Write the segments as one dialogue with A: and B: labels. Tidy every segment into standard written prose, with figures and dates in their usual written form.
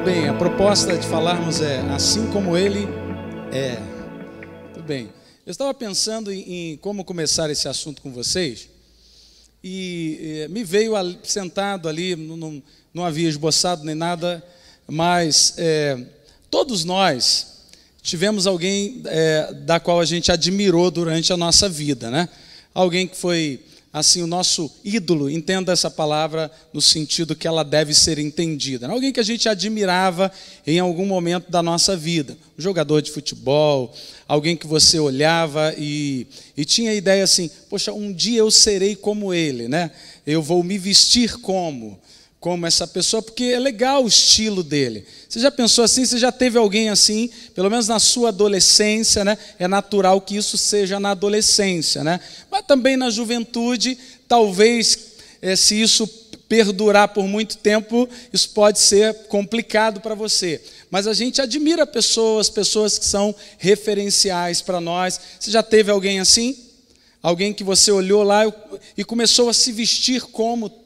A: Bem, a proposta de falarmos é assim como ele é. Muito bem. Eu estava pensando em como começar esse assunto com vocês e me veio sentado ali, não havia esboçado nem nada, mas todos nós tivemos alguém da qual a gente admirou durante a nossa vida, né? Alguém que foi assim o nosso ídolo, entenda essa palavra no sentido que ela deve ser entendida, né? Alguém que a gente admirava em algum momento da nossa vida, um jogador de futebol, alguém que você olhava e tinha a ideia assim, poxa, um dia eu serei como ele, né? Eu vou me vestir como essa pessoa, porque é legal o estilo dele. Você já pensou assim? Você já teve alguém assim? Pelo menos na sua adolescência, né? É natural que isso seja na adolescência, né? Mas também na juventude, talvez, se isso perdurar por muito tempo, isso pode ser complicado para você. Mas a gente admira pessoas que são referenciais para nós. Você já teve alguém assim? Alguém que você olhou lá e começou a se vestir como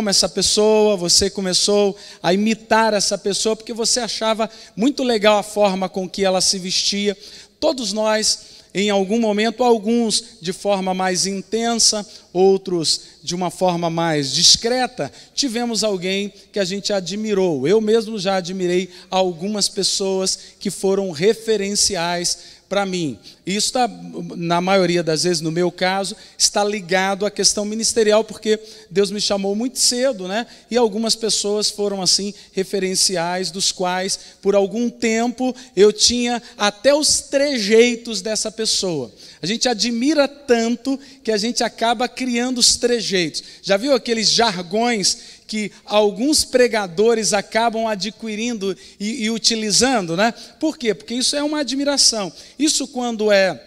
A: essa pessoa, você começou a imitar essa pessoa, porque você achava muito legal a forma com que ela se vestia. Todos nós, em algum momento, alguns de forma mais intensa, outros de uma forma mais discreta, tivemos alguém que a gente admirou. Eu mesmo já admirei algumas pessoas que foram referenciais para mim. Isso está, na maioria das vezes, no meu caso, está ligado à questão ministerial, porque Deus me chamou muito cedo, né? E algumas pessoas foram assim referenciais, dos quais por algum tempo eu tinha até os trejeitos dessa pessoa. A gente admira tanto que a gente acaba criando os trejeitos. Já viu aqueles jargões que alguns pregadores acabam adquirindo e utilizando, né? Por quê? Porque isso é uma admiração. Isso, quando é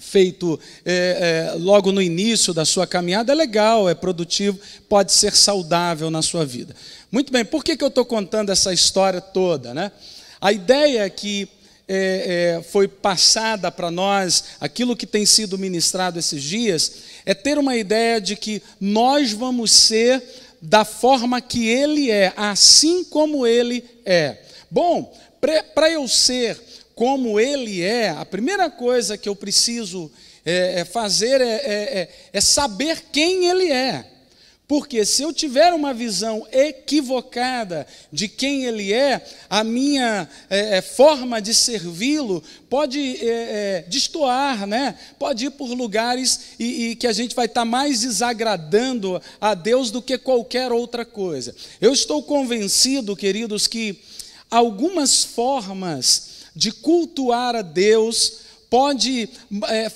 A: feito logo no início da sua caminhada, é legal, é produtivo, pode ser saudável na sua vida. Muito bem, por que eu estou contando essa história toda, né? A ideia que foi passada para nós, aquilo que tem sido ministrado esses dias, é ter uma ideia de que nós vamos ser da forma que ele é, assim como ele é. Bom, para eu ser como ele é, a primeira coisa que eu preciso fazer é saber quem ele é. Porque se eu tiver uma visão equivocada de quem ele é, a minha forma de servi-lo pode destoar, né? Pode ir por lugares e que a gente vai estar mais desagradando a Deus do que qualquer outra coisa. Eu estou convencido, queridos, que algumas formas de cultuar a Deus pode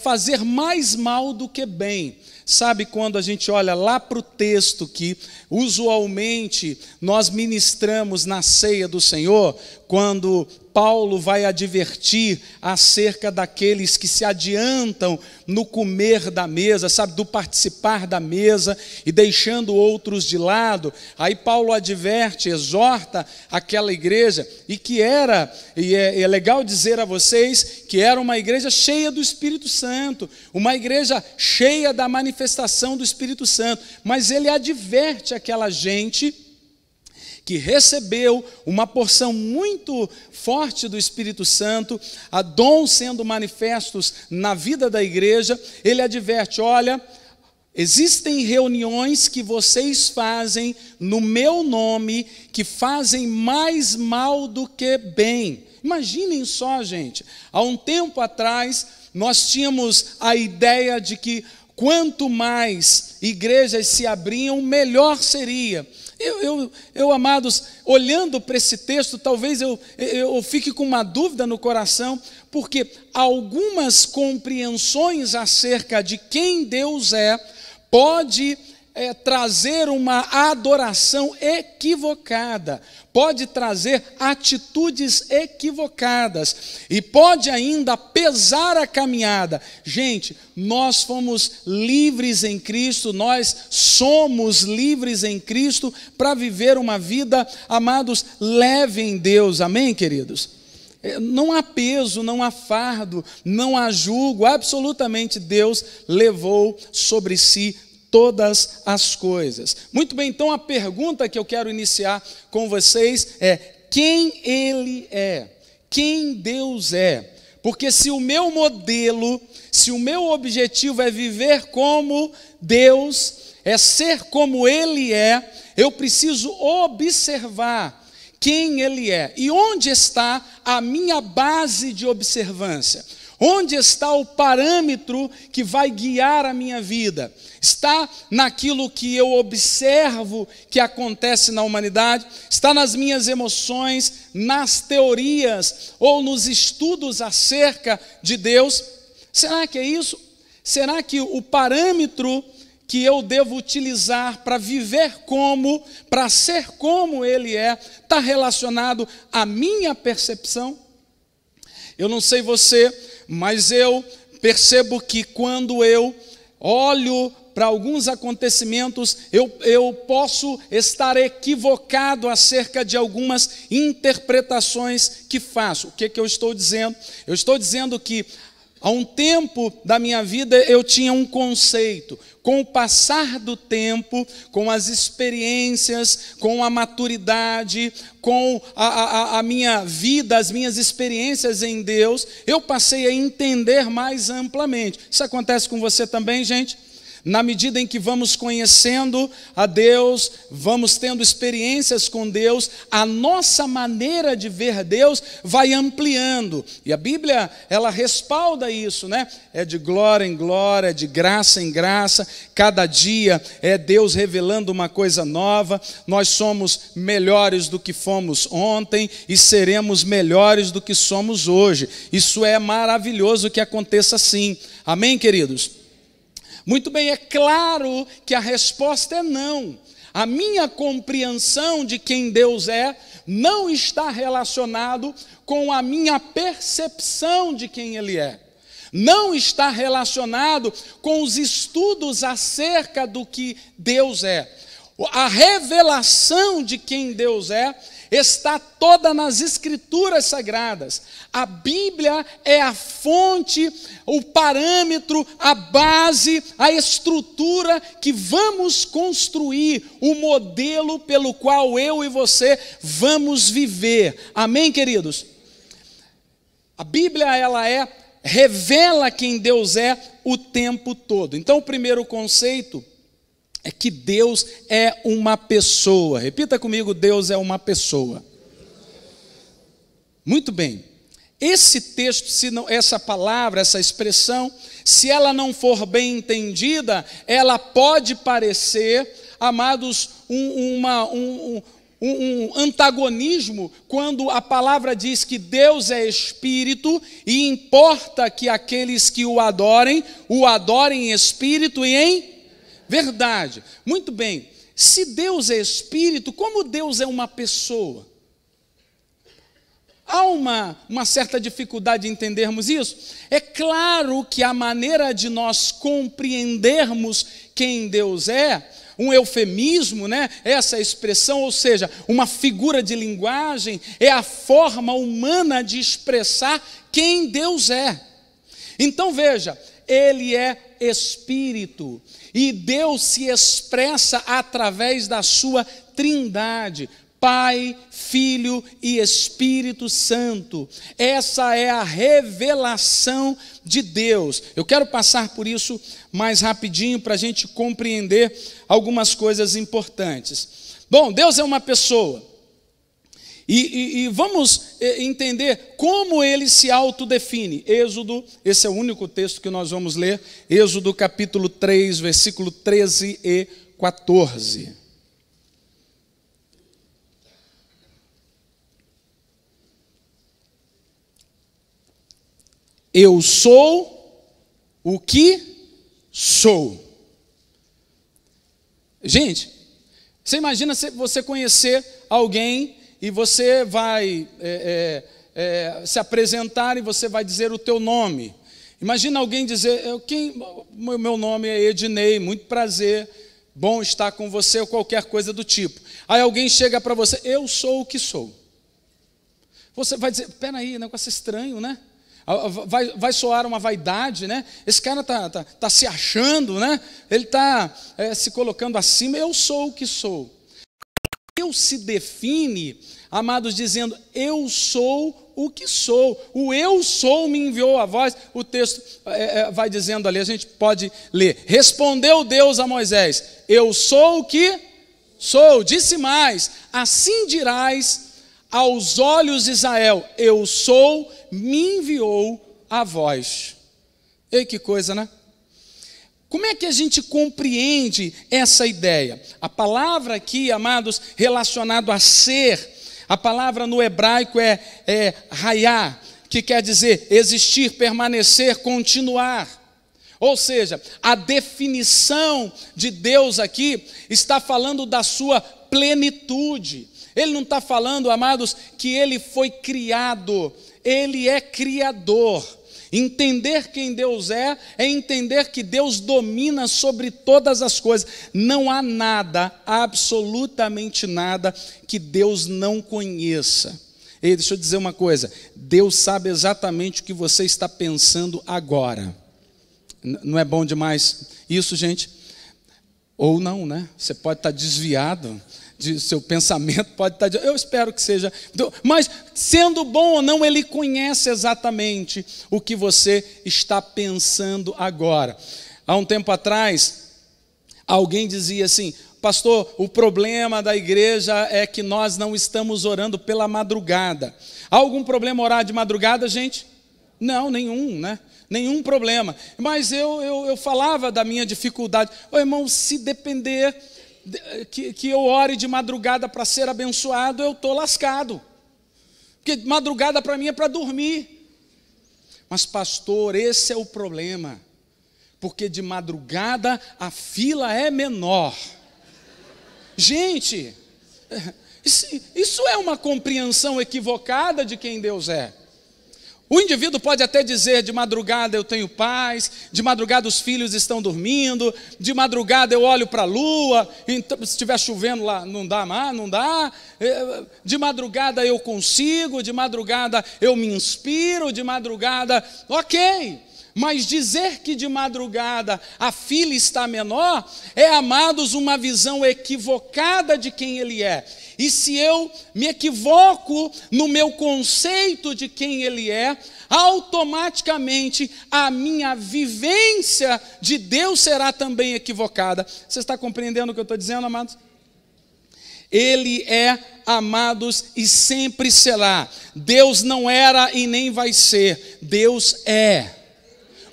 A: fazer mais mal do que bem. Sabe, quando a gente olha lá para o texto que usualmente nós ministramos na ceia do Senhor, quando Paulo vai advertir acerca daqueles que se adiantam no comer da mesa, sabe, do participar da mesa e deixando outros de lado, aí Paulo adverte, exorta aquela igreja, e é legal dizer a vocês que era uma igreja cheia do Espírito Santo, uma igreja cheia da manifestação do Espírito Santo, mas ele adverte aquela gente que recebeu uma porção muito forte do Espírito Santo, a dons sendo manifestos na vida da igreja. Ele adverte, olha, existem reuniões que vocês fazem no meu nome, que fazem mais mal do que bem. Imaginem só, gente, há um tempo atrás, nós tínhamos a ideia de que quanto mais igrejas se abriam, melhor seria. Eu, amados, olhando para esse texto, talvez eu fique com uma dúvida no coração, porque algumas compreensões acerca de quem Deus pode trazer uma adoração equivocada, pode trazer atitudes equivocadas e pode ainda pesar a caminhada. Gente, nós fomos livres em Cristo, nós somos livres em Cristo para viver uma vida, amados, leve em Deus, amém, queridos? Não há peso, não há fardo, não há jugo, absolutamente Deus levou sobre si todas as coisas. Muito bem, então a pergunta que eu quero iniciar com vocês é: quem Ele é, quem Deus é. Porque se o meu modelo, se o meu objetivo é viver como Deus, é ser como Ele é, eu preciso observar quem Ele é. E onde está a minha base de observância? Onde está o parâmetro que vai guiar a minha vida? Está naquilo que eu observo que acontece na humanidade? Está nas minhas emoções, nas teorias ou nos estudos acerca de Deus? Será que é isso? Será que o parâmetro que eu devo utilizar para viver como, para ser como Ele é, está relacionado à minha percepção? Eu não sei você, mas eu percebo que quando eu olho para alguns acontecimentos, eu posso estar equivocado acerca de algumas interpretações que faço. O que eu estou dizendo? Eu estou dizendo que há um tempo da minha vida eu tinha um conceito. Com o passar do tempo, com as experiências, com a maturidade, com a minha vida, as minhas experiências em Deus, eu passei a entender mais amplamente. Isso acontece com você também, gente? Na medida em que vamos conhecendo a Deus, vamos tendo experiências com Deus, a nossa maneira de ver Deus vai ampliando. E a Bíblia, ela respalda isso, né? É de glória em glória, de graça em graça. Cada dia é Deus revelando uma coisa nova. Nós somos melhores do que fomos ontem e seremos melhores do que somos hoje. Isso é maravilhoso que aconteça assim. Amém, queridos? Muito bem, é claro que a resposta é não. A minha compreensão de quem Deus é não está relacionado com a minha percepção de quem Ele é. Não está relacionado com os estudos acerca do que Deus é. A revelação de quem Deus é está toda nas Escrituras Sagradas. A Bíblia é a fonte, o parâmetro, a base, a estrutura que vamos construir, o modelo pelo qual eu e você vamos viver. Amém, queridos? A Bíblia, ela revela quem Deus é o tempo todo. Então, o primeiro conceito é que Deus é uma pessoa. Repita comigo, Deus é uma pessoa. Muito bem. Esse texto, essa palavra, essa expressão, se ela não for bem entendida, ela pode parecer, amados, um antagonismo quando a palavra diz que Deus é espírito e importa que aqueles que o adorem em espírito e em verdade. Muito bem, se Deus é espírito, como Deus é uma pessoa? Há uma certa dificuldade de entendermos isso? É claro que a maneira de nós compreendermos quem Deus é, um eufemismo, né? Essa expressão, ou seja, uma figura de linguagem, é a forma humana de expressar quem Deus é. Então veja, Ele é espírito e Deus se expressa através da sua trindade, Pai, Filho e Espírito Santo. Essa é a revelação de Deus. Eu quero passar por isso mais rapidinho para a gente compreender algumas coisas importantes. Bom, Deus é uma pessoa. E vamos entender como Ele se autodefine. Êxodo, esse é o único texto que nós vamos ler. Êxodo capítulo 3, versículo 13 e 14. Eu sou o que sou. Gente, você imagina você conhecer alguém e você vai se apresentar e você vai dizer o teu nome. Imagina alguém dizer, meu nome é Ednei, muito prazer, bom estar com você, ou qualquer coisa do tipo. Aí alguém chega para você, eu sou o que sou. Você vai dizer, peraí, negócio estranho, né? Vai soar uma vaidade, né? Esse cara tá se achando, né? Ele está se colocando acima. Eu sou o que sou. Deus se define, amados, dizendo: eu sou o que sou. O eu sou me enviou a voz. O texto vai dizendo ali, a gente pode ler: respondeu Deus a Moisés: eu sou o que sou. Disse mais: assim dirás aos olhos de Israel: eu sou, me enviou a voz. E que coisa, né? Como é que a gente compreende essa ideia? A palavra aqui, amados, relacionado a ser, a palavra no hebraico é hayá, que quer dizer existir, permanecer, continuar. Ou seja, a definição de Deus aqui está falando da sua plenitude. Ele não está falando, amados, que ele foi criado, ele é criador. Entender quem Deus é entender que Deus domina sobre todas as coisas. Não há nada, absolutamente nada, que Deus não conheça. Ei, deixa eu dizer uma coisa: Deus sabe exatamente o que você está pensando agora. Não é bom demais isso, gente? Ou não, né? Você pode estar desviado, seu pensamento pode estar... Eu espero que seja... Mas, sendo bom ou não, Ele conhece exatamente o que você está pensando agora. Há um tempo atrás, alguém dizia assim: pastor, o problema da igreja é que nós não estamos orando pela madrugada. Há algum problema orar de madrugada, gente? Não, nenhum, né? Nenhum problema. Mas eu falava da minha dificuldade. Ô, irmão, se depender que eu ore de madrugada para ser abençoado, eu estou lascado. Porque madrugada para mim é para dormir. Mas pastor, esse é o problema. Porque de madrugada a fila é menor. Gente, isso é uma compreensão equivocada de quem Deus é. O indivíduo pode até dizer: de madrugada eu tenho paz, de madrugada os filhos estão dormindo, de madrugada eu olho para a lua, então, se estiver chovendo lá não dá mais, não dá, de madrugada eu consigo, de madrugada eu me inspiro, de madrugada, ok. Mas dizer que de madrugada a fila está menor é, amados, uma visão equivocada de quem Ele é. E se eu me equivoco no meu conceito de quem Ele é, automaticamente a minha vivência de Deus será também equivocada. Você está compreendendo o que eu estou dizendo, amados? Ele é, amados, e sempre será. Deus não era e nem vai ser. Deus é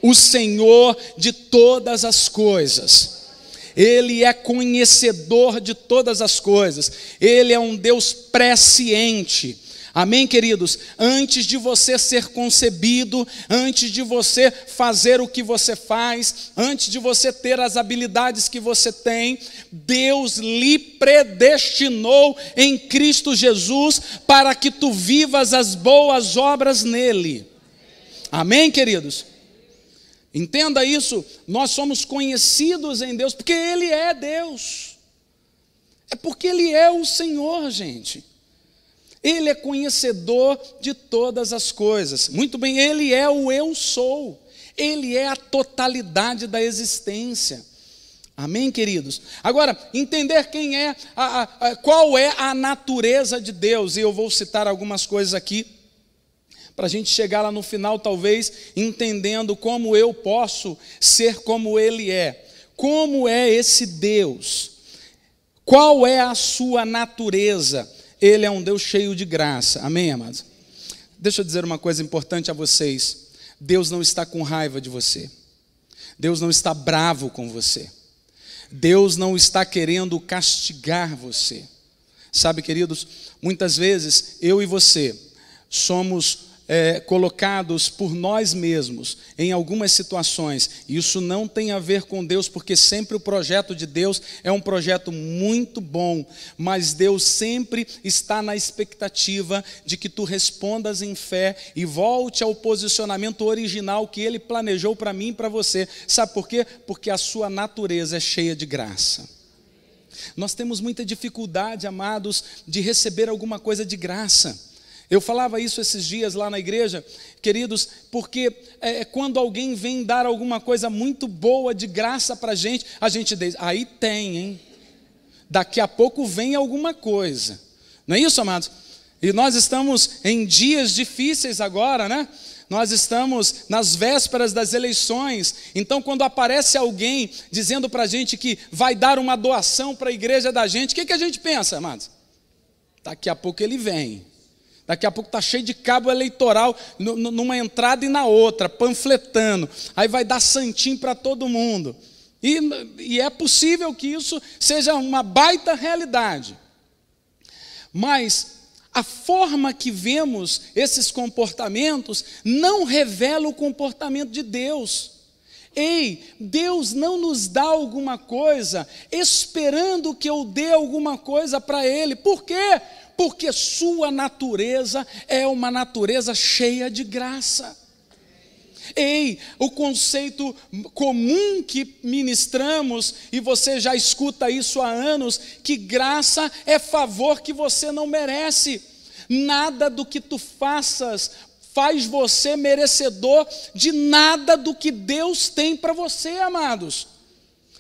A: o Senhor de todas as coisas. Ele é conhecedor de todas as coisas. Ele é um Deus presciente. Amém, queridos? Antes de você ser concebido, antes de você fazer o que você faz, antes de você ter as habilidades que você tem, Deus lhe predestinou em Cristo Jesus para que tu vivas as boas obras nele. Amém, queridos? Entenda isso, nós somos conhecidos em Deus porque Ele é Deus. É porque Ele é o Senhor, gente. Ele é conhecedor de todas as coisas. Muito bem, Ele é o eu sou. Ele é a totalidade da existência. Amém, queridos? Agora, entender quem é, qual é a natureza de Deus. E eu vou citar algumas coisas aqui, para a gente chegar lá no final, talvez, entendendo como eu posso ser como Ele é. Como é esse Deus? Qual é a sua natureza? Ele é um Deus cheio de graça. Amém, amados? Deixa eu dizer uma coisa importante a vocês. Deus não está com raiva de você. Deus não está bravo com você. Deus não está querendo castigar você. Sabe, queridos, muitas vezes eu e você somos colocados por nós mesmos em algumas situações. Isso não tem a ver com Deus, porque sempre o projeto de Deus é um projeto muito bom, mas Deus sempre está na expectativa de que tu respondas em fé e volte ao posicionamento original que Ele planejou para mim e para você. Sabe por quê? Porque a sua natureza é cheia de graça. Nós temos muita dificuldade, amados, de receber alguma coisa de graça. Eu falava isso esses dias lá na igreja, queridos, porque quando alguém vem dar alguma coisa muito boa de graça para a gente diz: aí tem, hein? daqui a pouco vem alguma coisa. Não é isso, amados? E nós estamos em dias difíceis agora, né? Nós estamos nas vésperas das eleições. Então, quando aparece alguém dizendo para a gente que vai dar uma doação para a igreja da gente, o que a gente pensa, amados? Daqui a pouco ele vem. Daqui a pouco está cheio de cabo eleitoral numa entrada e na outra, panfletando. Aí vai dar santinho para todo mundo. E é possível que isso seja uma baita realidade. Mas a forma que vemos esses comportamentos não revela o comportamento de Deus. Ei, Deus não nos dá alguma coisa esperando que eu dê alguma coisa para Ele. Por quê? Porque sua natureza é uma natureza cheia de graça. Ei, o conceito comum que ministramos, e você já escuta isso há anos, que graça é favor que você não merece. Nada do que tu faças faz você merecedor de nada do que Deus tem para você, amados.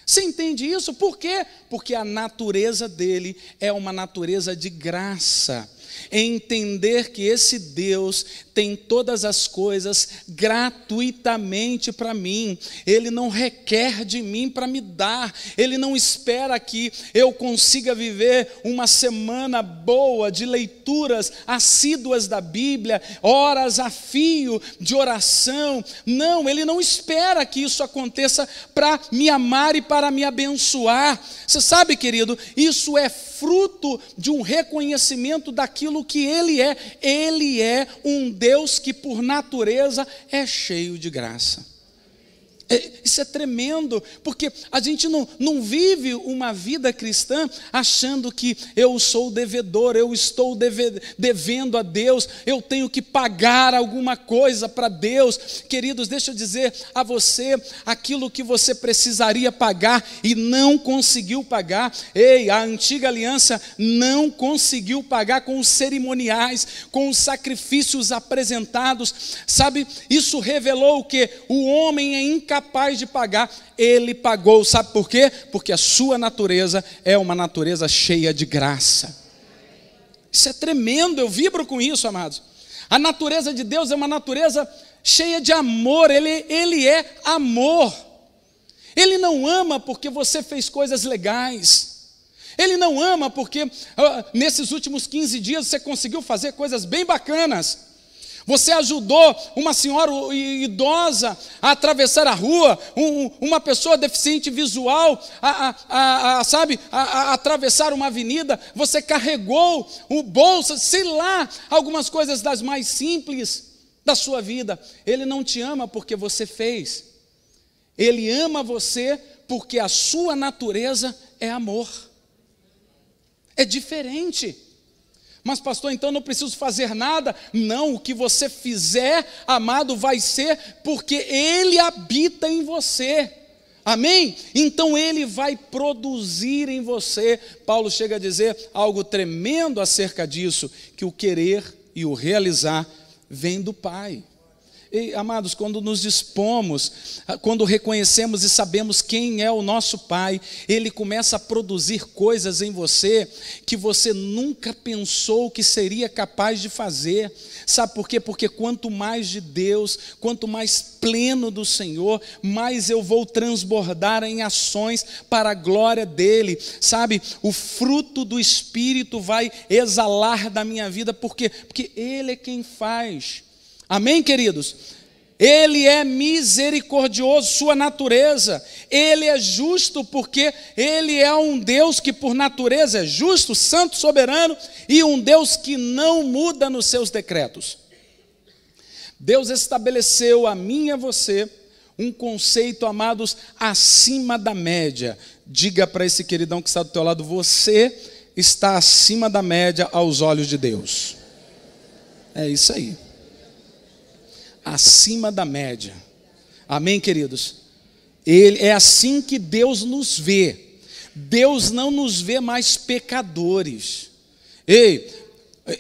A: Você entende isso? Por quê? Porque a natureza dele é uma natureza de graça. Entender que esse Deus tem todas as coisas gratuitamente para mim. Ele não requer de mim para me dar. Ele não espera que eu consiga viver uma semana boa de leituras assíduas da Bíblia, horas a fio de oração. Não, Ele não espera que isso aconteça para me amar e para me abençoar. Você sabe, querido, isso é fruto de um reconhecimento daquilo que Ele é. Ele é um Deus que por natureza é cheio de graça. Isso é tremendo, porque a gente não vive uma vida cristã achando que eu sou devedor, eu estou devendo a Deus, eu tenho que pagar alguma coisa para Deus. Queridos, deixa eu dizer a você aquilo que você precisaria pagar e não conseguiu pagar. Ei, a antiga aliança não conseguiu pagar com os cerimoniais, com os sacrifícios apresentados. Sabe, isso revelou o que? O homem é incapaz de pagar. Ele pagou, sabe por quê? Porque a sua natureza é uma natureza cheia de graça. Isso é tremendo, eu vibro com isso, amados. A natureza de Deus é uma natureza cheia de amor. Ele é amor. Ele não ama porque você fez coisas legais. Ele não ama porque nesses últimos 15 dias você conseguiu fazer coisas bem bacanas. Você ajudou uma senhora idosa a atravessar a rua, uma pessoa deficiente visual a atravessar uma avenida. Você carregou o bolso, sei lá, algumas coisas das mais simples da sua vida. Ele não te ama porque você fez. Ele ama você porque a sua natureza é amor. É diferente. Mas pastor, então não preciso fazer nada? Não, o que você fizer, amado, vai ser porque Ele habita em você. Amém? Então Ele vai produzir em você. Paulo chega a dizer algo tremendo acerca disso, que o querer e o realizar vem do Pai. E, amados, quando nos dispomos, quando reconhecemos e sabemos quem é o nosso Pai, Ele começa a produzir coisas em você que você nunca pensou que seria capaz de fazer. Sabe por quê? Porque quanto mais de Deus, quanto mais pleno do Senhor, mais eu vou transbordar em ações para a glória dEle. Sabe, o fruto do Espírito vai exalar da minha vida, porque Ele é quem faz. Amém, queridos? Ele é misericordioso, sua natureza. Ele é justo porque Ele é um Deus que por natureza é justo, santo, soberano, e um Deus que não muda nos seus decretos. Deus estabeleceu a mim e a você um conceito, amados, acima da média. Diga para esse queridão que está do teu lado, você está acima da média aos olhos de Deus. É isso aí. Acima da média. Amém, queridos? É assim que Deus nos vê. Deus não nos vê mais pecadores. Ei,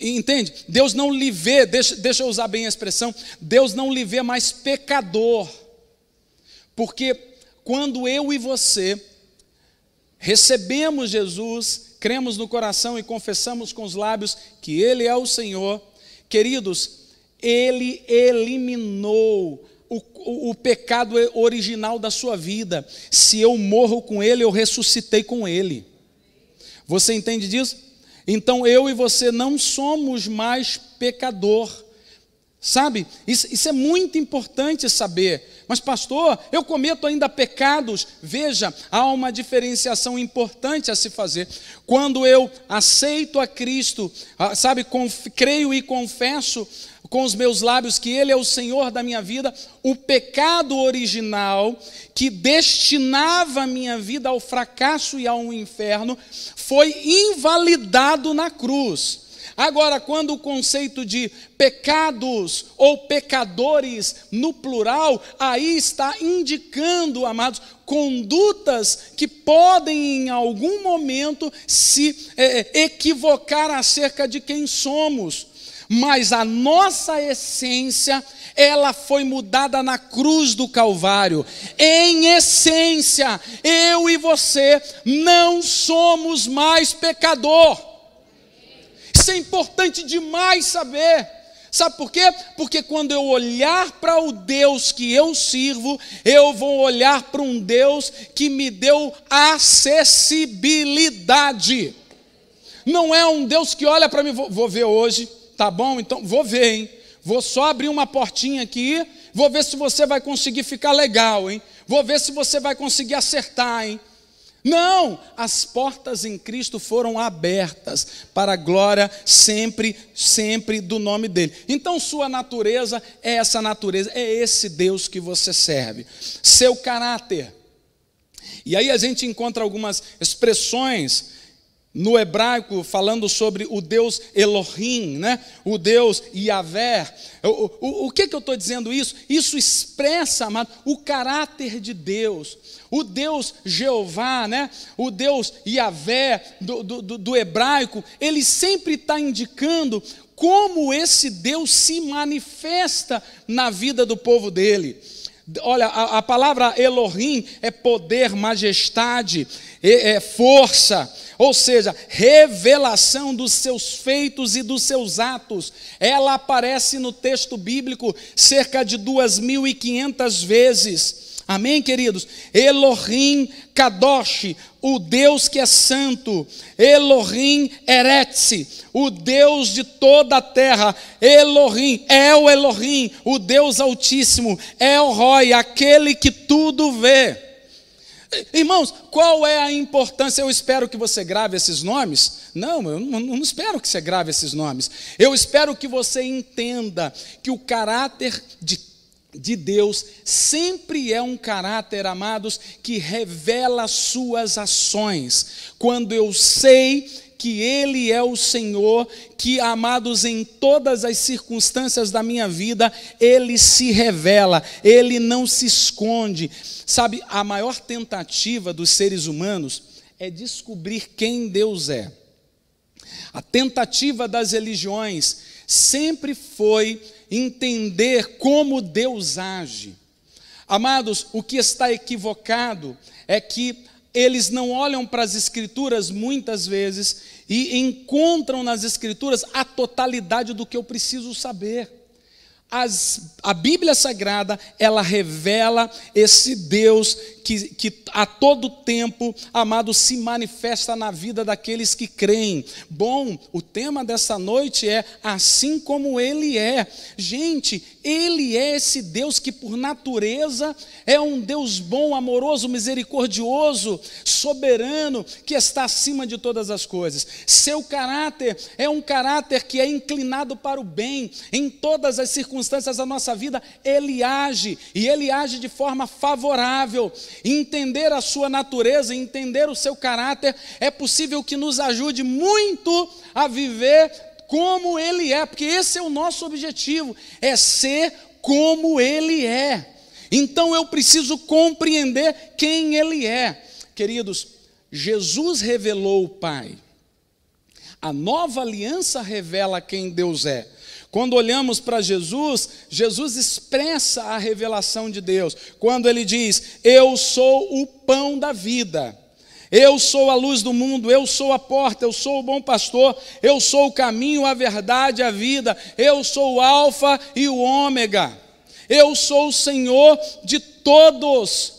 A: entende? Deus não lhe vê, deixa eu usar bem a expressão, Deus não lhe vê mais pecador. Porque quando eu e você recebemos Jesus, cremos no coração e confessamos com os lábios que Ele é o Senhor, queridos, Ele eliminou o pecado original da sua vida. Se eu morro com Ele, eu ressuscitei com Ele. Você entende disso? Então eu e você não somos mais pecador. Sabe? Isso é muito importante saber. Mas pastor, eu cometo ainda pecados. Veja, há uma diferenciação importante a se fazer. Quando eu aceito a Cristo, sabe, creio e confesso com os meus lábios que Ele é o Senhor da minha vida, o pecado original que destinava a minha vida ao fracasso e ao inferno foi invalidado na cruz. Agora, quando o conceito de pecados ou pecadores no plural, aí está indicando, amados, condutas que podem em algum momento se equivocar acerca de quem somos. Mas a nossa essência, ela foi mudada na cruz do Calvário. Em essência, eu e você não somos mais pecador. Isso é importante demais saber. Sabe por quê? Porque quando eu olhar para o Deus que eu sirvo, eu vou olhar para um Deus que me deu acessibilidade. Não é um Deus que olha para mim, vou ver hoje, tá bom? Então vou ver, hein? Vou só abrir uma portinha aqui, vou ver se você vai conseguir ficar legal, hein? Vou ver se você vai conseguir acertar, hein? Não, as portas em Cristo foram abertas para a glória sempre, sempre do nome dele. Então sua natureza é essa natureza, é esse Deus que você serve. Seu caráter. E aí a gente encontra algumas expressões no hebraico falando sobre o Deus Elohim, né? O Deus Yahvé. O que eu estou dizendo isso? Isso expressa, amado, o caráter de Deus. O Deus Jeová, né? O Deus Yahvé do hebraico, ele sempre está indicando como esse Deus se manifesta na vida do povo dele. Olha, a palavra Elohim é poder, majestade, é força, ou seja, revelação dos seus feitos e dos seus atos. Ela aparece no texto bíblico cerca de 2.500 vezes. Amém, queridos? Elohim Kadosh, o Deus que é santo. Elohim Eretz, o Deus de toda a terra. Elohim, El Elohim, o Deus altíssimo. El Roi, aquele que tudo vê. Irmãos, qual é a importância? Eu espero que você grave esses nomes. Não, eu não espero que você grave esses nomes. Eu espero que você entenda que o caráter de Deus sempre é um caráter, amados, que revela suas ações. Quando eu sei que Ele é o Senhor, que, amados, em todas as circunstâncias da minha vida, Ele se revela, Ele não se esconde. Sabe, a maior tentativa dos seres humanos é descobrir quem Deus é. A tentativa das religiões sempre foi entender como Deus age. Amados, o que está equivocado é que eles não olham para as Escrituras muitas vezes e encontram nas Escrituras a totalidade do que eu preciso saber. A Bíblia Sagrada, ela revela esse Deus que a todo tempo, amado, se manifesta na vida daqueles que creem. Bom, o tema dessa noite é assim como Ele é. Gente, Ele é esse Deus que por natureza é um Deus bom, amoroso, misericordioso, soberano, que está acima de todas as coisas. Seu caráter é um caráter que é inclinado para o bem. Em todas as circunstâncias da nossa vida, Ele age, e Ele age de forma favorável. Entender a sua natureza, entender o seu caráter, é possível que nos ajude muito a viver como Ele é, porque esse é o nosso objetivo, é ser como Ele é. Então eu preciso compreender quem Ele é. Queridos, Jesus revelou o Pai. A nova aliança revela quem Deus é. Quando olhamos para Jesus, Jesus expressa a revelação de Deus. Quando Ele diz, eu sou o pão da vida. Eu sou a luz do mundo, eu sou a porta, eu sou o bom pastor, eu sou o caminho, a verdade, a vida, eu sou o alfa e o ômega, eu sou o Senhor de todos.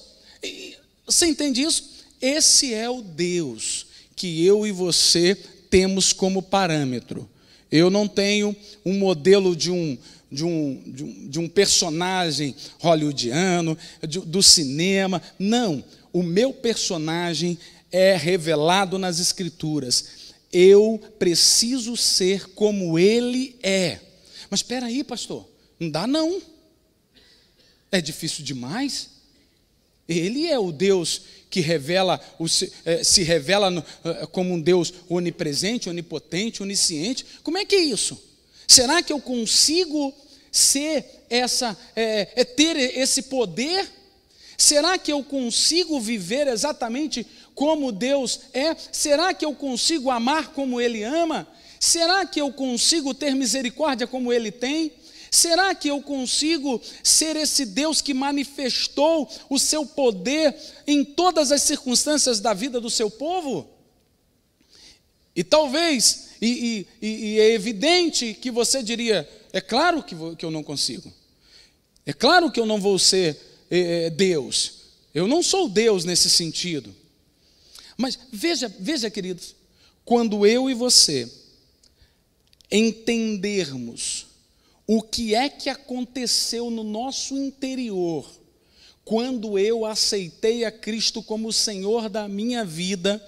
A: Você entende isso? Esse é o Deus que eu e você temos como parâmetro. Eu não tenho um modelo de um personagem hollywoodiano, do cinema, não. O meu personagem é revelado nas Escrituras. Eu preciso ser como Ele é. Mas espera aí, pastor, não dá não. É difícil demais. Ele é o Deus que se revela como um Deus onipresente, onipotente, onisciente. Como é que é isso? Será que eu consigo ter esse poder? Será que eu consigo viver exatamente como Deus é? Será que eu consigo amar como Ele ama? Será que eu consigo ter misericórdia como Ele tem? Será que eu consigo ser esse Deus que manifestou o seu poder em todas as circunstâncias da vida do seu povo? E talvez, é evidente que você diria, é claro que eu não consigo. É claro que eu não vou ser Deus. Eu não sou Deus nesse sentido. Mas veja, queridos, quando eu e você entendermos o que é que aconteceu no nosso interior, quando eu aceitei a Cristo como o Senhor da minha vida,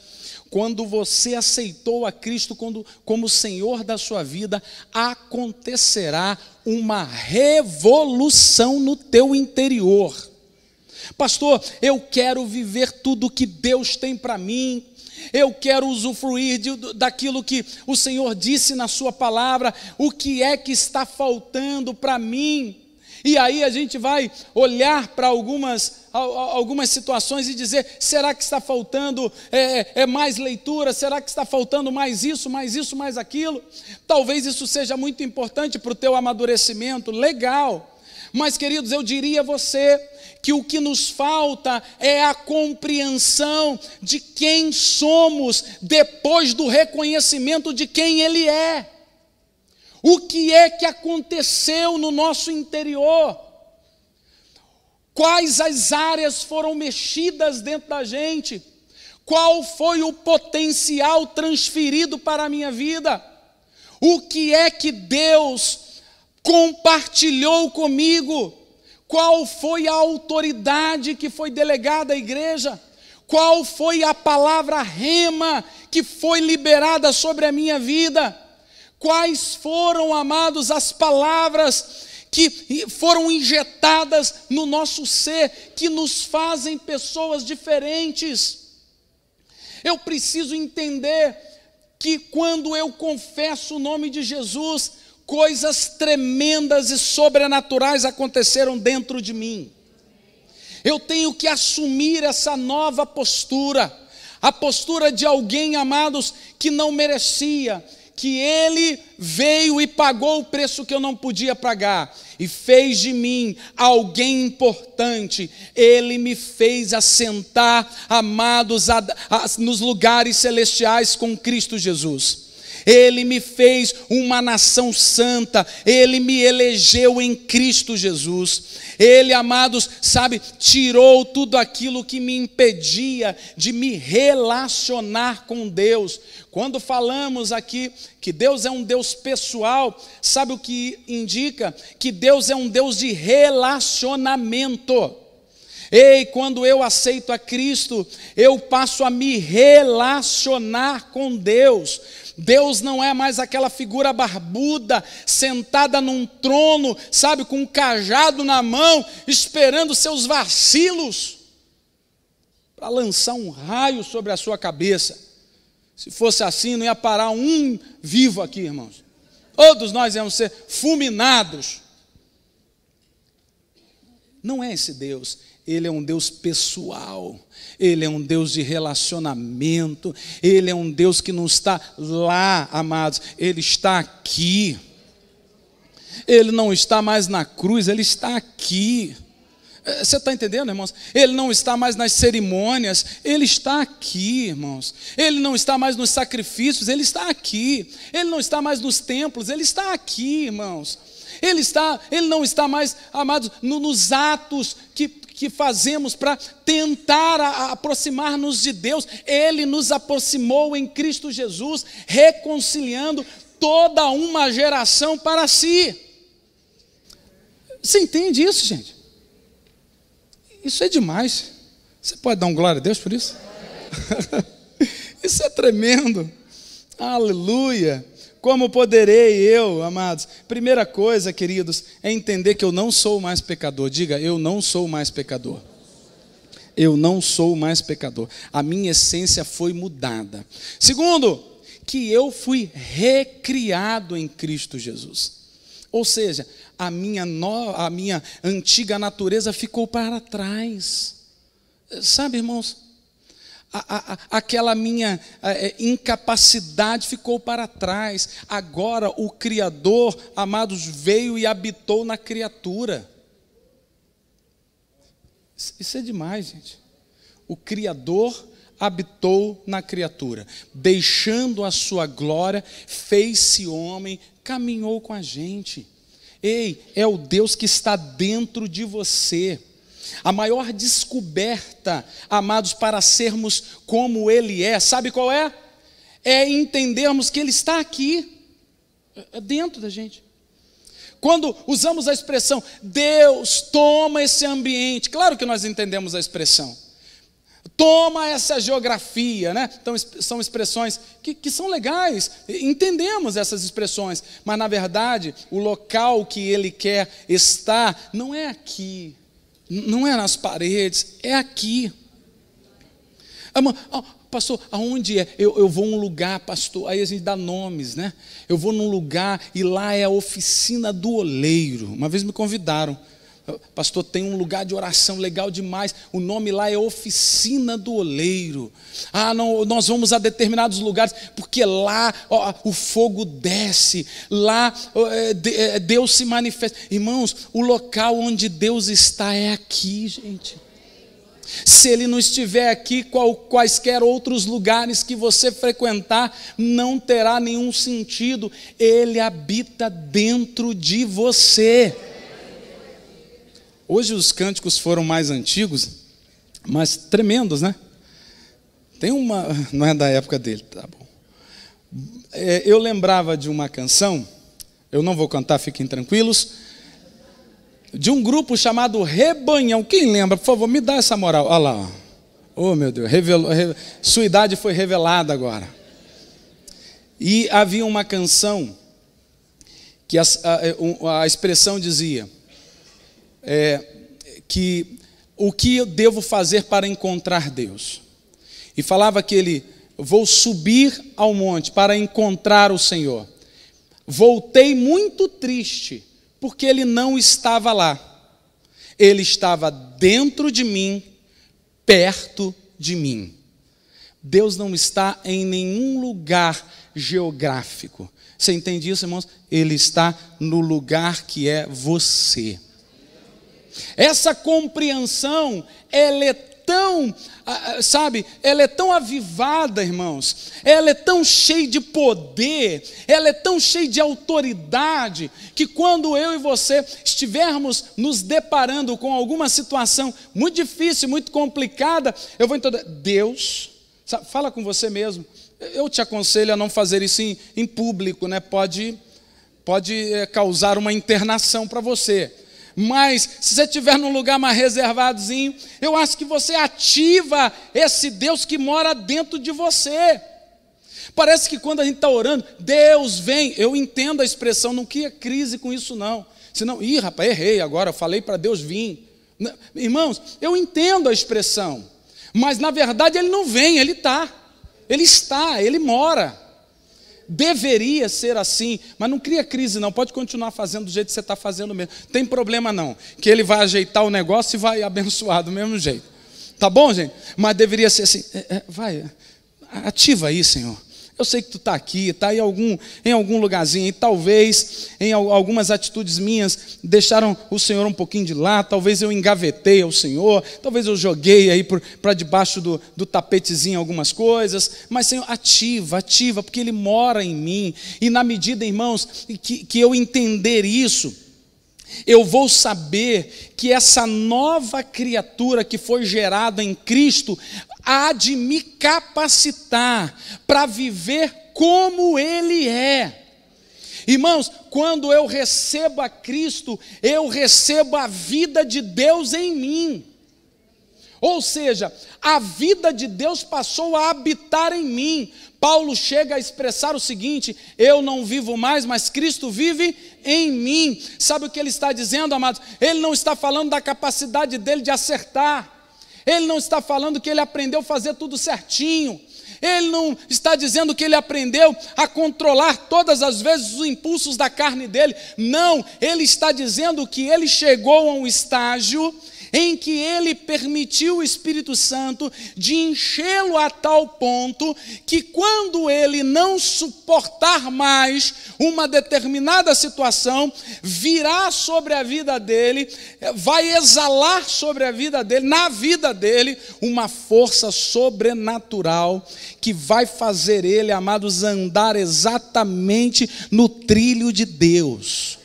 A: quando você aceitou a Cristo como o Senhor da sua vida, acontecerá uma revolução no teu interior. Pastor, eu quero viver tudo que Deus tem para mim. Eu quero usufruir daquilo que o Senhor disse na sua palavra. O que é que está faltando para mim? E aí a gente vai olhar para algumas situações e dizer, será que está faltando mais leitura? Será que está faltando mais isso, mais aquilo? Talvez isso seja muito importante para o teu amadurecimento, legal. Mas, queridos, eu diria a você que o que nos falta é a compreensão de quem somos depois do reconhecimento de quem Ele é. O que é que aconteceu no nosso interior? Quais as áreas foram mexidas dentro da gente? Qual foi o potencial transferido para a minha vida? O que é que Deus compartilhou comigo? Qual foi a autoridade que foi delegada à igreja? Qual foi a palavra rema que foi liberada sobre a minha vida? Quais foram, amados, as palavras que foram injetadas no nosso ser, que nos fazem pessoas diferentes? Eu preciso entender que quando eu confesso o nome de Jesus, coisas tremendas e sobrenaturais aconteceram dentro de mim. Eu tenho que assumir essa nova postura, a postura de alguém, amados, que não merecia, que Ele veio e pagou o preço que eu não podia pagar, e fez de mim alguém importante. Ele me fez assentar, amados, nos lugares celestiais com Cristo Jesus. Ele me fez uma nação santa, Ele me elegeu em Cristo Jesus. Ele, amados, tirou tudo aquilo que me impedia de me relacionar com Deus. Quando falamos aqui que Deus é um Deus pessoal, sabe o que indica? Que Deus é um Deus de relacionamento. Quando eu aceito a Cristo, eu passo a me relacionar com Deus. Deus não é mais aquela figura barbuda, sentada num trono, com um cajado na mão, esperando seus vacilos para lançar um raio sobre a sua cabeça. Se fosse assim, não ia parar um vivo aqui, irmãos. Todos nós íamos ser fulminados. Não é esse Deus. Ele é um Deus pessoal, Ele é um Deus de relacionamento, Ele é um Deus que não está lá, amados, Ele está aqui. Ele não está mais na cruz, Ele está aqui. Você está entendendo, irmãos? Ele não está mais nas cerimônias, Ele está aqui, irmãos. Ele não está mais nos sacrifícios, Ele está aqui. Ele não está mais nos templos, Ele está aqui, irmãos. Ele não está mais, amados, nos atos que fazemos para tentar aproximar-nos de Deus. Ele nos aproximou em Cristo Jesus, reconciliando toda uma geração para si. Você entende isso, gente? Isso é demais. Você pode dar um glória a Deus por isso? Isso é tremendo. Aleluia. Como poderei eu, amados? Primeira coisa, queridos, é entender que eu não sou mais pecador. Diga, eu não sou mais pecador. Eu não sou mais pecador. A minha essência foi mudada. Segundo, que eu fui recriado em Cristo Jesus. Ou seja, a minha antiga natureza ficou para trás. Sabe, irmãos? Aquela minha incapacidade ficou para trás. Agora o Criador, amados, veio e habitou na criatura. Isso é demais, gente. O Criador habitou na criatura, deixando a sua glória, fez-se homem, caminhou com a gente. Ei, é o Deus que está dentro de você. A maior descoberta, amados, para sermos como Ele é, sabe qual é? É entendermos que Ele está aqui, dentro da gente. Quando usamos a expressão, Deus toma esse ambiente, claro que nós entendemos a expressão. Toma essa geografia, né? Então, são expressões que são legais, entendemos essas expressões, mas na verdade, o local que Ele quer estar não é aqui, não é nas paredes, é aqui. Pastor, aonde é? Eu vou a um lugar, pastor, aí a gente dá nomes, né? Eu vou num lugar e lá é a oficina do oleiro. Uma vez me convidaram. Pastor, tem um lugar de oração legal demais. O nome lá é Oficina do Oleiro. Não, nós vamos a determinados lugares, porque lá o fogo desce, lá Deus se manifesta. Irmãos, o local onde Deus está é aqui, gente. Se Ele não estiver aqui, quaisquer outros lugares que você frequentar, não terá nenhum sentido. Ele habita dentro de você. Hoje os cânticos foram mais antigos, mas tremendos, né? Tem uma, não é da época dele, tá bom. Eu lembrava de uma canção, eu não vou cantar, fiquem tranquilos, de um grupo chamado Rebanhão. Quem lembra, por favor, me dá essa moral. Olha lá, oh meu Deus, sua idade foi revelada agora. E havia uma canção que a expressão dizia, que o que eu devo fazer para encontrar Deus? E falava que vou subir ao monte para encontrar o Senhor. Voltei muito triste, porque Ele não estava lá. Ele estava dentro de mim, perto de mim. Deus não está em nenhum lugar geográfico. Você entende isso, irmãos? Ele está no lugar que é você. Essa compreensão, ela é tão, ela é tão avivada, irmãos, ela é tão cheia de poder, ela é tão cheia de autoridade, que quando eu e você estivermos nos deparando com alguma situação muito difícil, muito complicada, eu vou entender, Deus, fala com você mesmo, eu te aconselho a não fazer isso em público, né? Pode causar uma internação para você. Mas, se você estiver num lugar mais reservadozinho, eu acho que você ativa esse Deus que mora dentro de você. Parece que quando a gente está orando, Deus vem. Eu entendo a expressão, não cria crise com isso não. Senão, rapaz, errei agora, eu falei para Deus vir. Irmãos, eu entendo a expressão. Mas, na verdade, Ele não vem, Ele está. Ele está, Ele mora. Deveria ser assim, mas não cria crise não, pode continuar fazendo do jeito que você está fazendo mesmo, tem problema não, que Ele vai ajeitar o negócio e vai abençoar do mesmo jeito, tá bom, gente? Mas deveria ser assim, vai, ativa aí, Senhor, Eu sei que tu está aqui, está em algum lugarzinho, e talvez em algumas atitudes minhas deixaram o Senhor um pouquinho de lado, talvez eu engavetei ao Senhor, talvez eu joguei aí para debaixo do tapetezinho algumas coisas, mas Senhor, ativa, porque Ele mora em mim, e na medida, irmãos, que eu entender isso, eu vou saber que essa nova criatura que foi gerada em Cristo há de me capacitar para viver como Ele é. Irmãos, quando eu recebo a Cristo, eu recebo a vida de Deus em mim. Ou seja, a vida de Deus passou a habitar em mim. Paulo chega a expressar o seguinte: eu não vivo mais, mas Cristo vive em mim. Sabe o que ele está dizendo, amados? Ele não está falando da capacidade dele de acertar. Ele não está falando que ele aprendeu a fazer tudo certinho. Ele não está dizendo que ele aprendeu a controlar todas as vezes os impulsos da carne dele. Não, ele está dizendo que ele chegou a um estágio em que ele permitiu o Espírito Santo de enchê-lo a tal ponto que quando ele não suportar mais uma determinada situação, virá sobre a vida dele, vai exalar sobre a vida dele, na vida dele, uma força sobrenatural que vai fazer ele, amados, andar exatamente no trilho de Deus.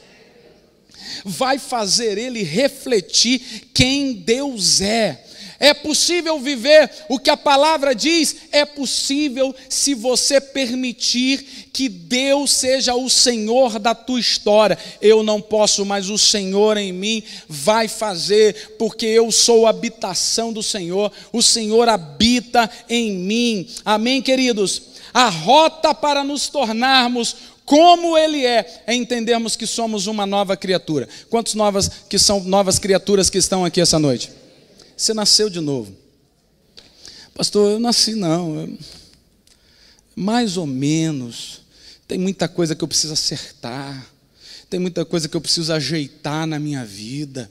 A: Vai fazer ele refletir quem Deus é. É possível viver o que a palavra diz? É possível se você permitir que Deus seja o Senhor da tua história. Eu não posso, mas o Senhor em mim vai fazer, porque eu sou a habitação do Senhor. O Senhor habita em mim. Amém, queridos? A rota para nos tornarmos como Ele é entendermos que somos uma nova criatura. Quantos são novas criaturas que estão aqui essa noite? Você nasceu de novo. Pastor, eu nasci não. Mais ou menos. Tem muita coisa que eu preciso acertar. Tem muita coisa que eu preciso ajeitar na minha vida.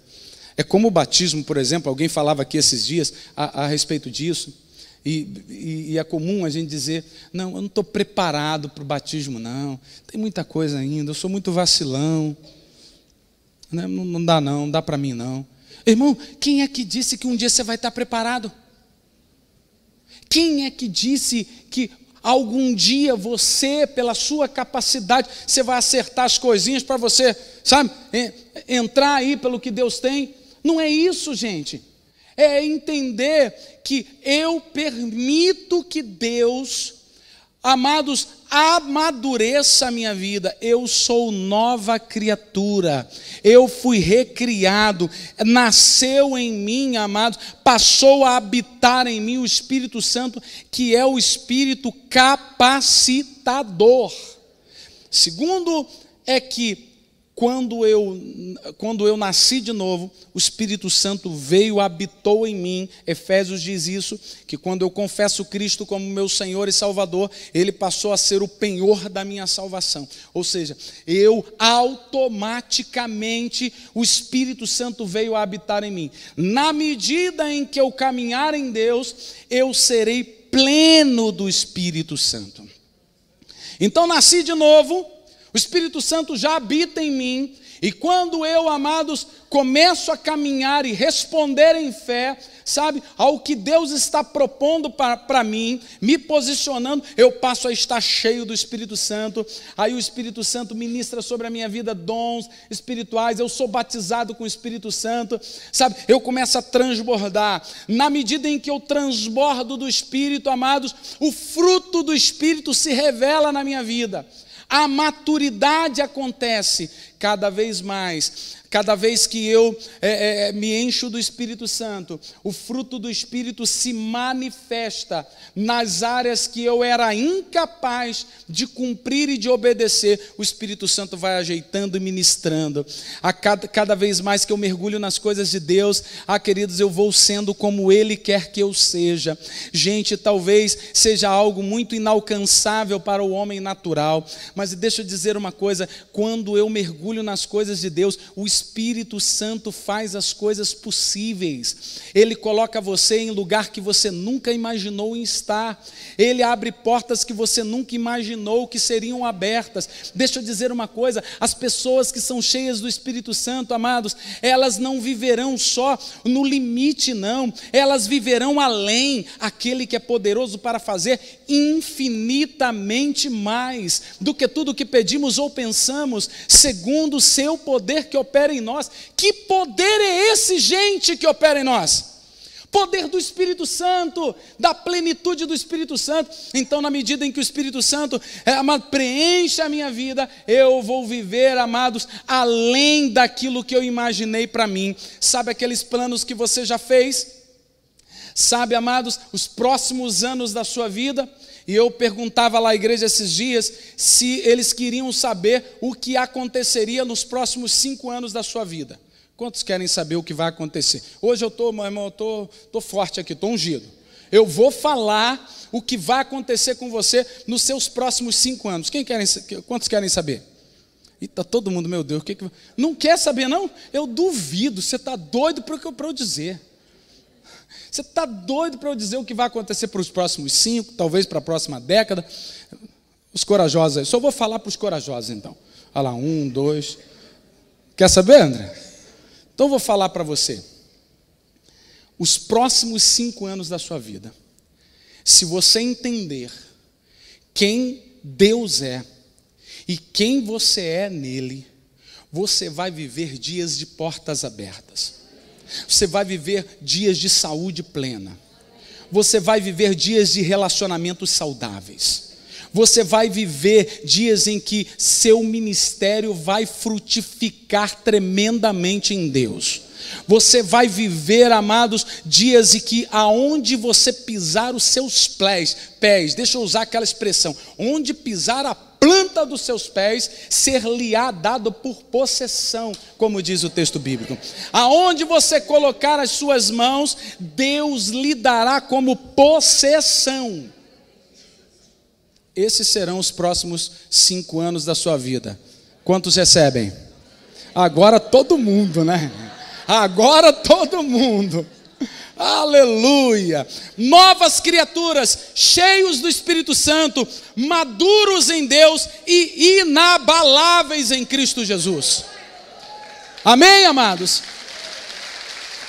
A: É como o batismo, por exemplo. Alguém falava aqui esses dias a respeito disso. E é comum a gente dizer: não, eu não estou preparado para o batismo não, tem muita coisa ainda, eu sou muito vacilão, não dá para mim não. Irmão, quem é que disse que um dia você vai estar preparado? Quem é que disse que algum dia você, pela sua capacidade, você vai acertar as coisinhas para você, sabe, entrar aí pelo que Deus tem? Não é isso, gente. É entender que eu permito que Deus, amados, amadureça a minha vida. Eu sou nova criatura, eu fui recriado, nasceu em mim, amados, passou a habitar em mim o Espírito Santo, que é o Espírito capacitador. Segundo é que quando eu nasci de novo, o Espírito Santo veio, habitou em mim. Efésios diz isso, que quando eu confesso Cristo como meu Senhor e Salvador, Ele passou a ser o penhor da minha salvação. Ou seja, eu automaticamente, o Espírito Santo veio a habitar em mim. Na medida em que eu caminhar em Deus, eu serei pleno do Espírito Santo. Então nasci de novo, o Espírito Santo já habita em mim, e quando eu, amados, começo a caminhar e responder em fé, sabe, ao que Deus está propondo para mim, me posicionando, eu passo a estar cheio do Espírito Santo. Aí o Espírito Santo ministra sobre a minha vida dons espirituais, eu sou batizado com o Espírito Santo, sabe, eu começo a transbordar. Na medida em que eu transbordo do Espírito, amados, o fruto do Espírito se revela na minha vida. A maturidade acontece cada vez mais. Cada vez que eu me encho do Espírito Santo, o fruto do Espírito se manifesta nas áreas que eu era incapaz de cumprir e de obedecer. O Espírito Santo vai ajeitando e ministrando. Cada vez mais que eu mergulho nas coisas de Deus, queridos, eu vou sendo como Ele quer que eu seja. Gente, talvez seja algo muito inalcançável para o homem natural, Mas deixa eu dizer uma coisa, quando eu mergulho nas coisas de Deus, o Espírito Santo faz as coisas possíveis. Ele coloca você em lugar que você nunca imaginou em estar. Ele abre portas que você nunca imaginou que seriam abertas. Deixa eu dizer uma coisa, as pessoas que são cheias do Espírito Santo, amados, elas não viverão só no limite, não. Elas viverão além, aquele que é poderoso para fazer infinitamente mais do que tudo que pedimos ou pensamos, segundo o seu poder que opera em nós. Que poder é esse, gente, que opera em nós? Poder do Espírito Santo, da plenitude do Espírito Santo. Então, na medida em que o Espírito Santo, amado, preenche a minha vida, eu vou viver, amados, além daquilo que eu imaginei para mim. Sabe aqueles planos que você já fez? Sabe, amados, os próximos anos da sua vida? E eu perguntava lá à igreja esses dias se eles queriam saber o que aconteceria nos próximos 5 anos da sua vida. Quantos querem saber o que vai acontecer? Hoje meu irmão, eu estou forte aqui, estou ungido. Eu vou falar o que vai acontecer com você nos seus próximos 5 anos. Quantos querem saber? E está todo mundo, meu Deus, não quer saber não? Eu duvido, você está doido para eu dizer. Você está doido para eu dizer o que vai acontecer para os próximos 5, talvez para a próxima década? Os corajosos aí, só vou falar para os corajosos então. Olha lá, 1, 2. Quer saber, André? Então eu vou falar para você, os próximos 5 anos da sua vida, se você entender quem Deus é e quem você é nele, você vai viver dias de portas abertas, você vai viver dias de saúde plena, você vai viver dias de relacionamentos saudáveis, você vai viver dias em que seu ministério vai frutificar tremendamente em Deus. Você vai viver, amados, dias em que aonde você pisar os seus pés, deixa eu usar aquela expressão, onde pisar a planta dos seus pés, ser-lhe-á dado por possessão, como diz o texto bíblico. Aonde você colocar as suas mãos, Deus lhe dará como possessão. Esses serão os próximos 5 anos da sua vida. Quantos recebem? Agora todo mundo, né? Agora todo mundo. Aleluia! Novas criaturas, cheios do Espírito Santo, maduros em Deus e inabaláveis em Cristo Jesus. Amém, amados?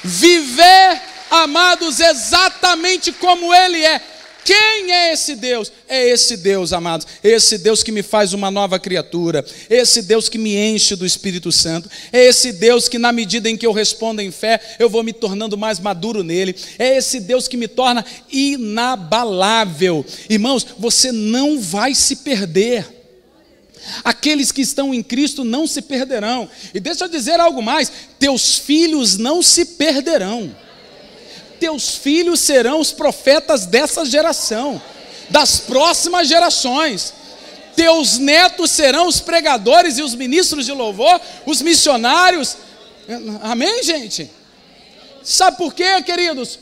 A: Viver, amados, exatamente como Ele é. Quem é esse Deus? É esse Deus, amados, esse Deus que me faz uma nova criatura, esse Deus que me enche do Espírito Santo, é esse Deus que na medida em que eu respondo em fé, eu vou me tornando mais maduro nele, é esse Deus que me torna inabalável. Irmãos, você não vai se perder. Aqueles que estão em Cristo não se perderão. E deixa eu dizer algo mais, teus filhos não se perderão. Teus filhos serão os profetas dessa geração, das próximas gerações. Teus netos serão os pregadores e os ministros de louvor, os missionários. Amém, gente? Sabe por quê, queridos?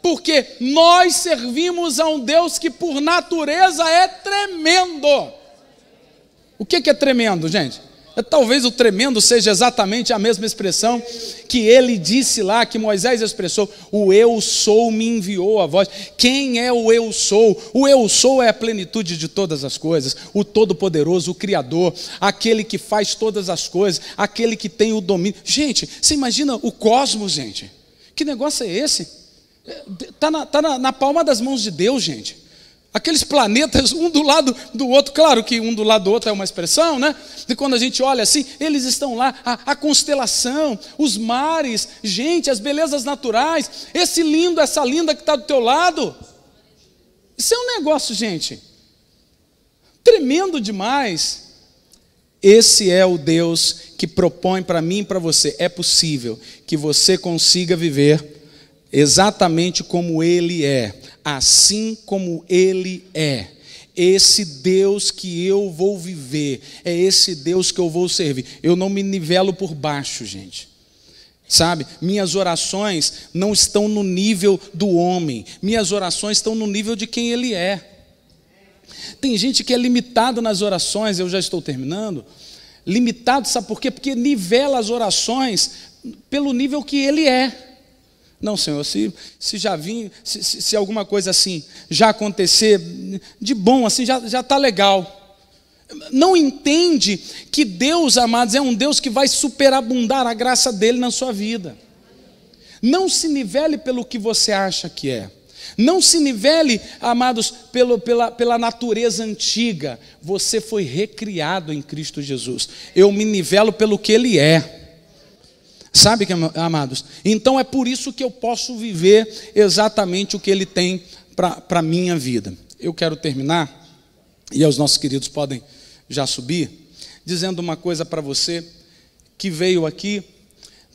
A: Porque nós servimos a um Deus que por natureza é tremendo. O que é tremendo, gente? Talvez o tremendo seja exatamente a mesma expressão que ele disse lá, que Moisés expressou. O eu sou me enviou a vós. Quem é o eu sou? O eu sou é a plenitude de todas as coisas, o Todo-Poderoso, o Criador, aquele que faz todas as coisas, aquele que tem o domínio. Gente, você imagina o cosmos, gente? Que negócio é esse? Está na palma das mãos de Deus, gente. Aqueles planetas, um do lado do outro, claro que um do lado do outro é uma expressão, né? E quando a gente olha assim, eles estão lá, a constelação, os mares, gente, as belezas naturais, essa linda que está do teu lado. Isso é um negócio, gente, tremendo demais. Esse é o Deus que propõe para mim e para você. É possível que você consiga viver exatamente como Ele é, assim como Ele é. Esse Deus que eu vou viver, é esse Deus que eu vou servir. Eu não me nivelo por baixo, gente. Sabe, minhas orações não estão no nível do homem, minhas orações estão no nível de quem Ele é. Tem gente que é limitado nas orações, eu já estou terminando. Limitado, sabe por quê? Porque nivela as orações pelo nível que ele é. Não, Senhor, se já vim, se alguma coisa assim já acontecer, de bom, assim, já está legal. Não entende que Deus, amados, é um Deus que vai superabundar a graça dele na sua vida. Não se nivele pelo que você acha que é. Não se nivele, amados, pela natureza antiga. Você foi recriado em Cristo Jesus. Eu me nivelo pelo que Ele é. Sabe, amados? Então é por isso que eu posso viver exatamente o que Ele tem para a minha vida. Eu quero terminar, e os nossos queridos podem já subir, dizendo uma coisa para você que veio aqui.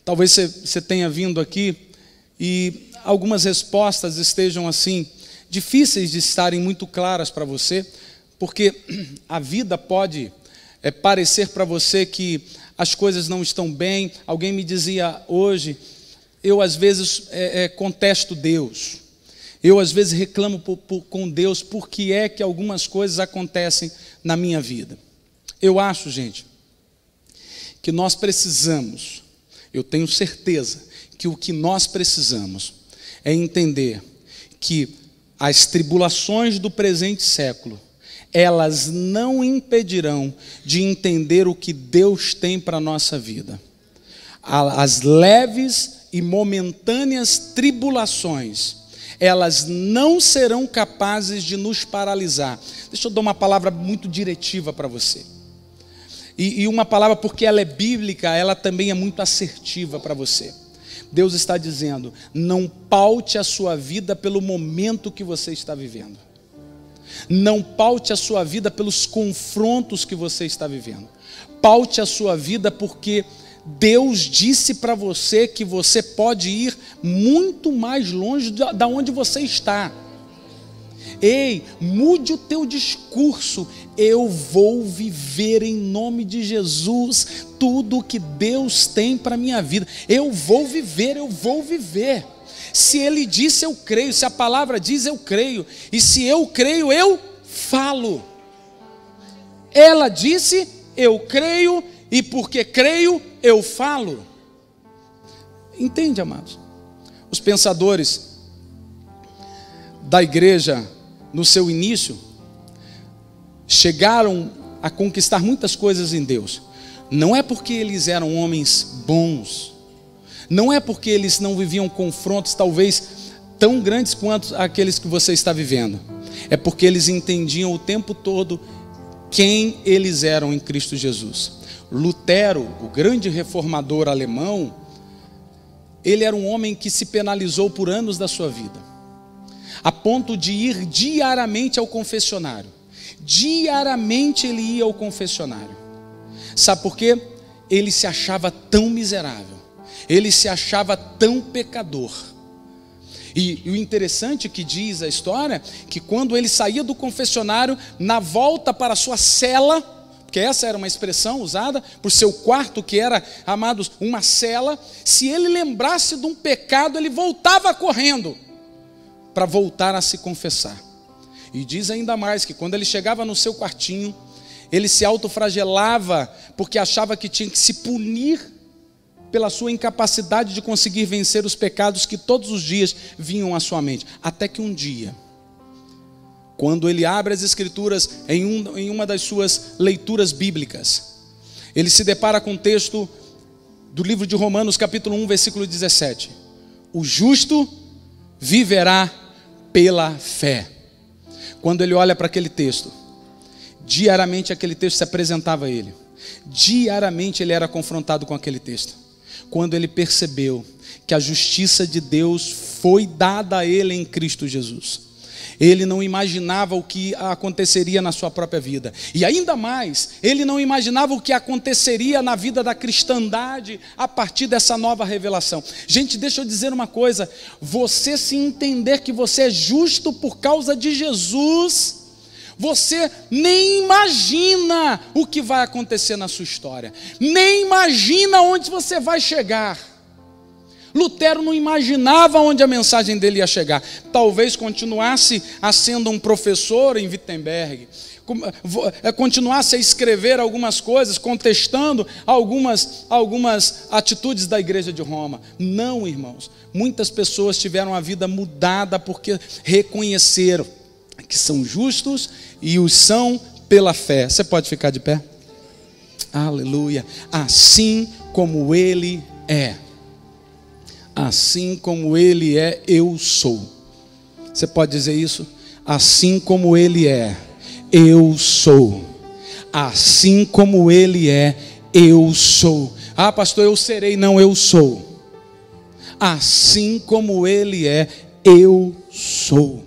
A: Talvez você tenha vindo aqui e algumas respostas estejam assim, difíceis de estarem muito claras para você, porque a vida pode parecer para você que as coisas não estão bem. Alguém me dizia hoje, eu às vezes contesto Deus, eu às vezes reclamo com Deus, porque é que algumas coisas acontecem na minha vida. Eu acho, gente, que nós precisamos, eu tenho certeza que o que nós precisamos é entender que as tribulações do presente século, elas não impedirão de entender o que Deus tem para a nossa vida. As leves e momentâneas tribulações, elas não serão capazes de nos paralisar. Deixa eu dar uma palavra muito diretiva para você. E uma palavra, porque ela é bíblica, ela também é muito assertiva para você. Deus está dizendo, não paute a sua vida pelo momento que você está vivendo. Não paute a sua vida pelos confrontos que você está vivendo. Paute a sua vida porque Deus disse para você que você pode ir muito mais longe da onde você está. Ei, mude o teu discurso. Eu vou viver em nome de Jesus tudo o que Deus tem para a minha vida. Eu vou viver, eu vou viver. Se Ele disse, eu creio. Se a palavra diz, eu creio. E se eu creio, eu falo. Ela disse, eu creio. E porque creio, eu falo. Entende, amados? Os pensadores da igreja, no seu início, chegaram a conquistar muitas coisas em Deus. Não é porque eles eram homens bons, não é porque eles não viviam confrontos talvez tão grandes quanto aqueles que você está vivendo. É porque eles entendiam o tempo todo quem eles eram em Cristo Jesus. Lutero, o grande reformador alemão, ele era um homem que se penalizou por anos da sua vida, a ponto de ir diariamente ao confessionário. Diariamente ele ia ao confessionário. Sabe por quê? Ele se achava tão miserável, ele se achava tão pecador. E o interessante que diz a história, que quando ele saía do confessionário, na volta para a sua cela, porque essa era uma expressão usada por seu quarto, que era, amados, uma cela, se ele lembrasse de um pecado, ele voltava correndo para voltar a se confessar. E diz ainda mais que quando ele chegava no seu quartinho, ele se autoflagelava porque achava que tinha que se punir pela sua incapacidade de conseguir vencer os pecados que todos os dias vinham à sua mente. Até que um dia, quando ele abre as escrituras em uma das suas leituras bíblicas, ele se depara com o texto do livro de Romanos, capítulo 1, versículo 17. O justo viverá pela fé. Quando ele olha para aquele texto, diariamente aquele texto se apresentava a ele. Diariamente ele era confrontado com aquele texto. Quando ele percebeu que a justiça de Deus foi dada a ele em Cristo Jesus, ele não imaginava o que aconteceria na sua própria vida. E ainda mais, ele não imaginava o que aconteceria na vida da cristandade a partir dessa nova revelação. Gente, deixa eu dizer uma coisa. Você se entender que você é justo por causa de Jesus, você nem imagina o que vai acontecer na sua história. Nem imagina onde você vai chegar. Lutero não imaginava onde a mensagem dele ia chegar. Talvez continuasse sendo um professor em Wittenberg, continuasse a escrever algumas coisas, contestando algumas atitudes da igreja de Roma. Não, irmãos. Muitas pessoas tiveram a vida mudada porque reconheceram que são justos e os são pela fé. Você pode ficar de pé? Aleluia. Assim como Ele é. Assim como Ele é, eu sou. Você pode dizer isso? Assim como Ele é, eu sou. Assim como Ele é, eu sou. Ah, pastor, eu serei. Não, eu sou. Assim como Ele é, eu sou.